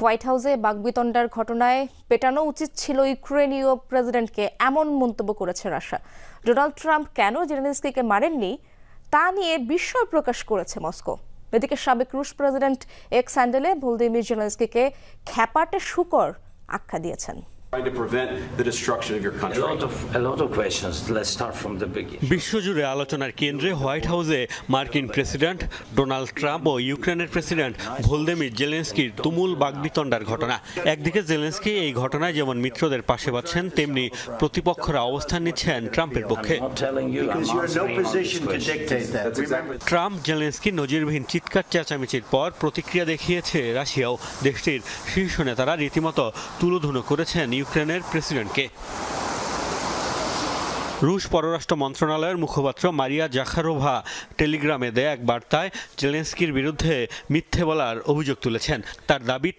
White হাউসে বাকবিতণ্ডার ঘটনায় পেটানো উচিত ছিল ইউক্রেনীয় প্রেসিডেন্টকে, এমন মন্তব্য করেছে রাশিয়া। ডোনাল্ড ট্রাম্প কেন জেলেনস্কিকে মারেননি তা নিয়ে বিস্ময় প্রকাশ করেছে মস্কো। এদিকে সাবেক রুশ প্রেসিডেন্ট এক্স হ্যান্ডেলে ভলোদিমির জেলেনস্কিকে খ্যাপাটে শূকর আখ্যা দিয়েছেন। বিশ্বজুড়ে আলোচনার কেন্দ্রে হোয়াইট হাউসে মার্কিন প্রেসিডেন্ট ডোনাল্ড ট্রাম্প ও ইউক্রেনের প্রেসিডেন্ট ভলোদিমির জেলেনস্কির তুমুল বাকবিতণ্ডার ঘটনা। একদিকে জেলেনস্কি এই ঘটনায় যেমন মিত্রদের পাশে পাচ্ছেন, তেমনি প্রতিপক্ষরা অবস্থান নিচ্ছেন ট্রাম্পের পক্ষে। ট্রাম্প জেলেনস্কি নজিরবিহীন চিৎকার চেঁচামেচির পর প্রতিক্রিয়া দেখিয়েছে রাশিয়াও। দেশটির শীর্ষ নেতারা রীতিমতো তুলোধুনো করেছেন ইউক্রেনের প্রেসিডেন্টকে। রুশ পররাষ্ট্র মন্ত্রণালয়ের মুখপাত্র মারিয়া জাখারোভা টেলিগ্রামে দেয়া এক বার্তায় জেলেনস্কির বিরুদ্ধে মিথ্যে বলার অভিযোগ তুলেছেন। তার দাবি,